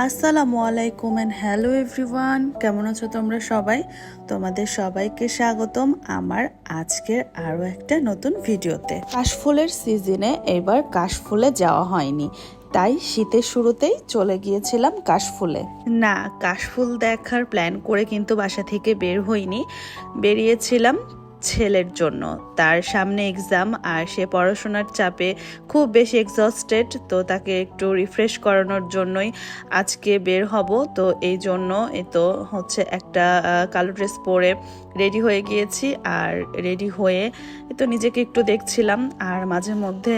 আসসালামু আলাইকুম and hello everyone, কেমন আছো তোমরা সবাই? তোমাদের সবাইকে স্বাগতম আমার আজকের আরও একটা নতুন ভিডিওতে। কাশফুলের সিজনে এবার কাশফুলে যাওয়া হয়নি, তাই শীতের শুরুতেই চলে গিয়েছিলাম কাশফুলে। না, কাশফুল দেখার প্ল্যান করে কিন্তু বাসা থেকে বের হইনি, বেরিয়েছিলাম ছেলের জন্য। তার সামনে এক্সাম আর সে পড়াশোনার চাপে খুব বেশি এক্সস্টেড, তো তাকে একটু রিফ্রেশ করানোর জন্যই আজকে বের হব। তো এই জন্য তো হচ্ছে একটা কালো ড্রেস পরে রেডি হয়ে গিয়েছি, আর রেডি হয়ে তো নিজেকে একটু দেখছিলাম। আর মাঝে মধ্যে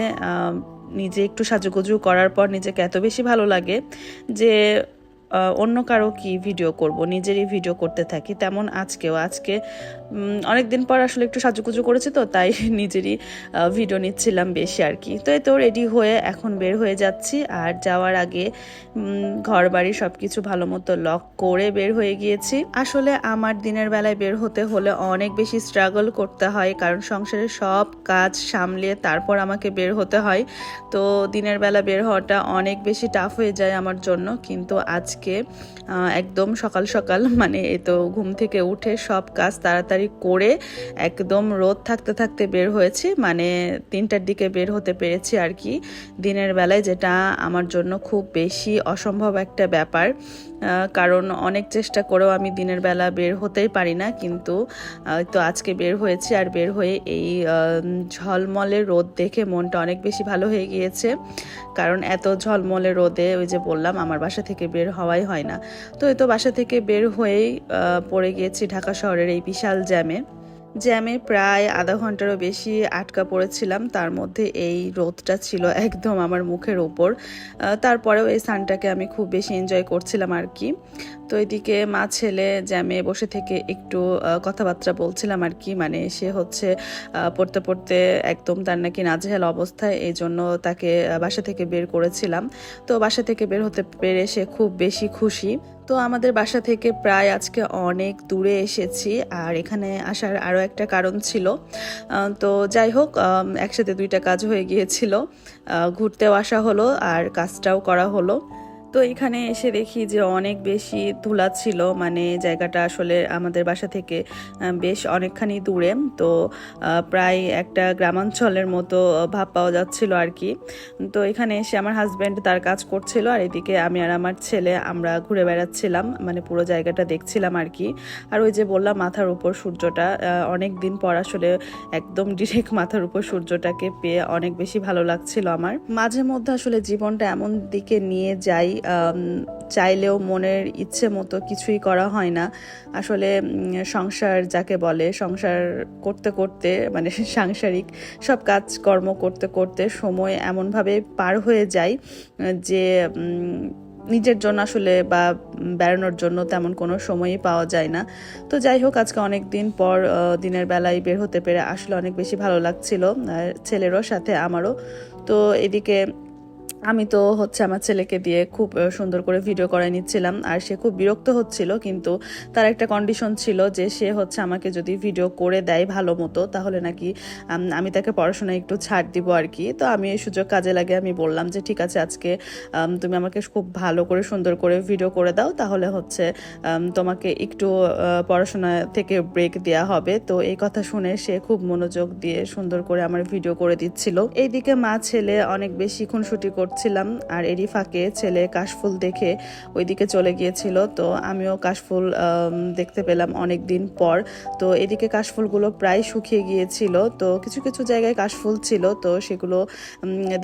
নিজে একটু সাজুগুজু করার পর নিজেকে এত বেশি ভালো লাগে যে অন্য কারো কি ভিডিও করব, নিজেরই ভিডিও করতে থাকি। তেমন আজকে অনেক দিন পর আসলে একটু সাজুগুজু করেছি, তো তাই নিজেরই ভিডিও নিচ্ছিলাম বেশি আর কি। তো এই তো রেডি হয়ে এখন বের হয়ে যাচ্ছি। আর যাওয়ার আগে ঘর বাড়ি সব কিছু ভালো মতো লক করে বের হয়ে গিয়েছি। আসলে আমার দিনের বেলায় বের হতে হলে অনেক বেশি স্ট্রাগল করতে হয়, কারণ সংসারের সব কাজ সামলিয়ে তারপর আমাকে বের হতে হয়। তো দিনের বেলা বের হওয়াটা অনেক বেশি টাফ হয়ে যায় আমার জন্য। কিন্তু আজকে একদম সকাল সকাল মানে এই তো ঘুম থেকে উঠে সব কাজ তাড়াতাড়ি করে একদম রোদ থাকতে থাকতে বের হয়েছি, মানে 3টার দিকে বের হতে পেরেছি আর কি দিনের বেলায়, যেটা আমার জন্য খুব বেশি অসম্ভব একটা ব্যাপার। কারণ অনেক চেষ্টা করেও আমি দিনের বেলা বের হতেই পারি না, কিন্তু তো আজকে বের হয়েছি। আর বের হয়ে এই ঝলমলে রোদ দেখে মনটা অনেক বেশি ভালো হয়ে গিয়েছে, কারণ এত ঝলমলে রোদে ওই যে বললাম আমার বাসা থেকে বের হওয়াই হয় না। তো এই তো বাসা থেকে বের হয়েই পড়ে গিয়েছি ঢাকা শহরের এই বিশাল জ্যামে প্রায় আধা ঘন্টারও বেশি আটকা পড়েছিলাম। তার মধ্যে এই রোদটা ছিল একদম আমার মুখের ওপর। তারপরেও এই সানটাকে আমি খুব বেশি এনজয় করছিলাম আর কি। তো এদিকে মা ছেলে জ্যামে বসে থেকে একটু কথাবার্তা বলছিলাম আর কি। মানে সে হচ্ছে পড়তে পড়তে একদম তার নাকি নাজেহাল অবস্থায়, এই জন্য তাকে বাসা থেকে বের করেছিলাম। তো বাসা থেকে বের হতে পেরে সে খুব বেশি খুশি। তো আমাদের বাসা থেকে প্রায় আজকে অনেক দূরে এসেছি, আর এখানে আসার আরও একটা কারণ ছিল। তো যাই হোক, একসাথে 2টা কাজ হয়ে গিয়েছিল, ঘুরতেও আসা হলো আর কাজটাও করা হলো। তো এখানে এসে দেখি যে অনেক বেশি ধুলা ছিল, মানে জায়গাটা আসলে আমাদের বাসা থেকে বেশ অনেকখানি দূরে। তো প্রায় একটা গ্রামাঞ্চলের মতো ভাব পাওয়া যাচ্ছিল আর কি। তো এখানে এসে আমার হাজব্যান্ড তার কাজ করছিল, আর এদিকে আমি আর আমার ছেলে আমরা ঘুরে বেড়াচ্ছিলাম, মানে পুরো জায়গাটা দেখছিলাম আর কি। আর ওই যে বললাম মাথার উপর সূর্যটা, অনেক দিন পর আসলে একদম ডিরেক্ট মাথার উপর সূর্যটাকে পেয়ে অনেক বেশি ভালো লাগছিল আমার। মাঝে মধ্যে আসলে জীবনটা এমন দিকে নিয়ে যাই, চাইলেও মনের ইচ্ছে মতো কিছুই করা হয় না আসলে। সংসার যাকে বলে, সংসার করতে করতে মানে সাংসারিক সব কাজকর্ম করতে করতে সময় এমনভাবে পার হয়ে যায় যে নিজের জন্য আসলে বা বেড়ানোর জন্য তেমন কোনো সময়ই পাওয়া যায় না। তো যাই হোক, আজকে অনেক দিন পর দিনের বেলায় বের হতে পেরে আসলে অনেক বেশি ভালো লাগছিল, ছেলেরও সাথে আমারও। তো এদিকে আমি তো হচ্ছে আমার ছেলেকে দিয়ে খুব সুন্দর করে ভিডিও করাই নিচ্ছিলাম, আর সে খুব বিরক্ত হচ্ছিল। কিন্তু তার একটা কন্ডিশন ছিল যে সে হচ্ছে আমাকে যদি ভিডিও করে দেয় ভালো মতো, তাহলে নাকি আমি তাকে পড়াশোনায় একটু ছাড় দিব আর কি। তো আমি এই সুযোগ কাজে লাগে আমি বললাম যে ঠিক আছে, আজকে তুমি আমাকে খুব ভালো করে সুন্দর করে ভিডিও করে দাও, তাহলে হচ্ছে তোমাকে একটু পড়াশোনা থেকে ব্রেক দেওয়া হবে। তো এই কথা শুনে সে খুব মনোযোগ দিয়ে সুন্দর করে আমার ভিডিও করে দিচ্ছিল। এইদিকে মা ছেলে অনেক বেশি খুনসুটি করছিলাম, আর এরই ফাঁকে ছেলে কাশফুল দেখে ওইদিকে চলে গিয়েছিল। তো আমিও কাশফুল দেখতে পেলাম অনেক দিন পর। তো এদিকে কাশফুলগুলো প্রায় শুকিয়ে গিয়েছিল, তো কিছু কিছু জায়গায় কাশফুল ছিল, তো সেগুলো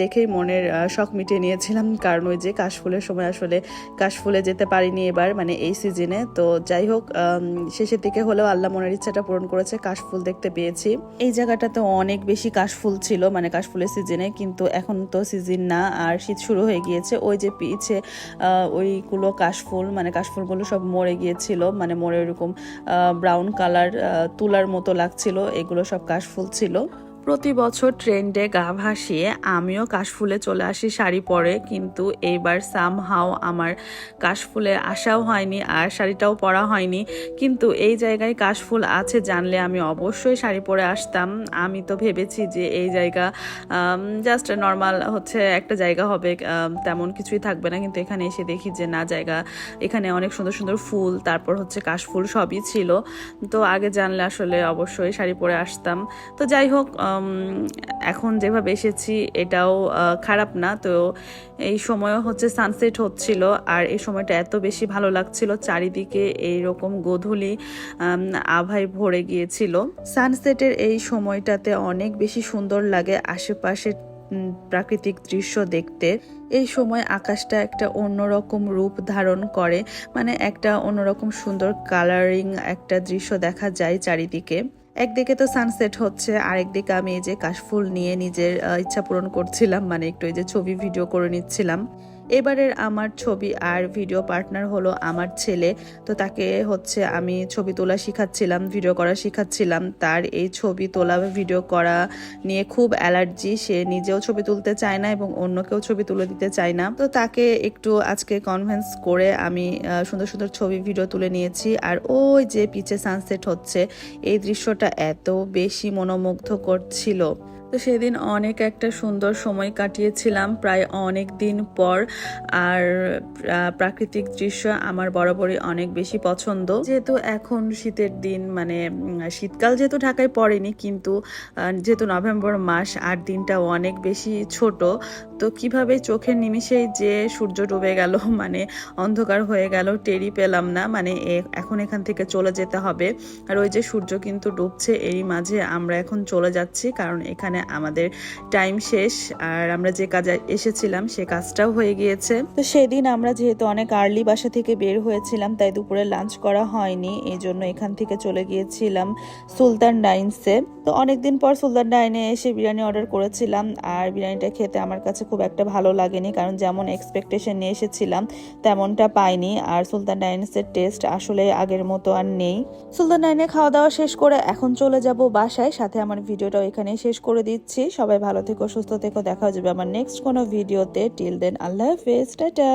দেখেই মনের শখ মিটিয়ে নিয়েছিলাম। কারণ ওই যে কাশফুলের সময় আসলে কাশফুলে যেতে পারিনি এবার, মানে এই সিজনে। তো যাই হোক, শেষের দিকে হলেও আল্লাহ মনের ইচ্ছাটা পূরণ করেছে, কাশফুল দেখতে পেয়েছি। এই জায়গাটাতে অনেক বেশি কাশফুল ছিল, মানে কাশফুলের সিজনে, কিন্তু এখন তো সিজন না, আর শীত শুরু হয়ে গিয়েছে। ওই যে পিছে ওইগুলো কাশফুল, মানে কাশফুলগুলো সব মরে গিয়েছিল, মানে মরে এরকম ব্রাউন কালার তুলার মতো লাগছিল, এগুলো সব কাশফুল ছিল। প্রতি বছর ট্রেন্ডে গা ভাসিয়ে আমিও কাশফুলে চলে আসি শাড়ি পরে, কিন্তু এইবার সামহাও আমার কাশফুলে আসাও হয়নি আর শাড়িটাও পরা হয়নি। কিন্তু এই জায়গায় কাশফুল আছে জানলে আমি অবশ্যই শাড়ি পরে আসতাম। আমি তো ভেবেছি যে এই জায়গা জাস্ট নর্মাল হচ্ছে একটা জায়গা হবে, তেমন কিছুই থাকবে না, কিন্তু এখানে এসে দেখি যে না, জায়গা এখানে অনেক সুন্দর সুন্দর ফুল, তারপর হচ্ছে কাশফুল সবই ছিল। তো আগে জানলে আসলে অবশ্যই শাড়ি পরে আসতাম। তো যাই হোক, এখন যেভাবে এসেছি এটাও খারাপ না। তো এই সময়ও হচ্ছে সানসেট হচ্ছিল আর এই সময়টা এত বেশি ভালো লাগছিল, চারিদিকে এইরকম গোধূলি আভায় ভরে গিয়েছিল। সানসেটের এই সময়টাতে অনেক বেশি সুন্দর লাগে আশেপাশে প্রাকৃতিক দৃশ্য দেখতে। এই সময় আকাশটা একটা অন্যরকম রূপ ধারণ করে, মানে একটা অন্যরকম সুন্দর কালারিং একটা দৃশ্য দেখা যায় চারিদিকে। একদিকে তো সানসেট হচ্ছে, আরেকদিকে আমি এই যে কাশফুল নিয়ে নিজের ইচ্ছা পূরণ করছিলাম, মানে একটু এই যে ছবি ভিডিও করে নিচ্ছিলাম। এবারের আমার ছবি আর ভিডিও পার্টনার হলো আমার ছেলে। তো তাকে হচ্ছে আমি ছবি তোলা শিখাচ্ছিলাম, ভিডিও করা শিখাচ্ছিলাম। তার এই ছবি তোলা ভিডিও করা নিয়ে খুব অ্যালার্জি, সে নিজেও ছবি তুলতে চায় না এবং অন্যকেও ছবি তুলে দিতে চায় না। তো তাকে একটু আজকে কনভিন্স করে আমি সুন্দর সুন্দর ছবি ভিডিও তুলে নিয়েছি। আর ওই যে পিছে সানসেট হচ্ছে, এই দৃশ্যটা এত বেশি মনোমুগ্ধকর ছিল। তো সেদিন অনেক একটা সুন্দর সময় কাটিয়েছিলাম, প্রায় অনেক দিন পর। আর প্রাকৃতিক দৃশ্য আমার বরাবরই অনেক বেশি পছন্দ। যেহেতু এখন শীতের দিন, মানে শীতকাল যেহেতু ঢাকায় পড়েনি, কিন্তু যেহেতু নভেম্বর মাস আর দিনটা অনেক বেশি ছোট, তো কিভাবে চোখের নিমিষেই যে সূর্য ডুবে গেল, মানে অন্ধকার হয়ে গেল, টেরই পেলাম না। মানে এখন এখান থেকে চলে যেতে হবে। আর ওই যে সূর্য কিন্তু ডুবছে, এরই মাঝে আমরা এখন চলে যাচ্ছি, কারণ এখানে আমাদের টাইম শেষ আর আমরা যে কাজে এসেছিলাম সে কাজটাও হয়ে গিয়েছে। তো সেদিন আমরা যেহেতু অনেক আর্লি বাসা থেকে বের হয়েছিলাম, তাই দুপুরে লাঞ্চ করা হয়নি, এই জন্য এখান থেকে চলে গিয়েছিলাম সুলতান ডাইনসে। তো অনেকদিন পর সুলতান ডাইনে এসে বিরিয়ানি অর্ডার করেছিলাম, আর বিরিয়ানিটা খেতে আমার কাছে খুব একটা ভালো লাগেনি, কারণ যেমন এক্সপেকটেশন নিয়ে এসেছিলাম তেমনটা পাইনি। আর সুলতান ডাইনসের টেস্ট আসলে আগের মতো আর নেই। সুলতান ডাইনে খাওয়া দাওয়া শেষ করে এখন চলে যাব বাসায়, সাথে আমার ভিডিওটাও এখানে শেষ করে দিচ্ছি। সবাই ভালো থেকো, সুস্থ থেকো, দেখা যাবে আমার নেক্সট কোনো ভিডিওতে। টিল দেন আল্লাহ হাফেজ, টাটা।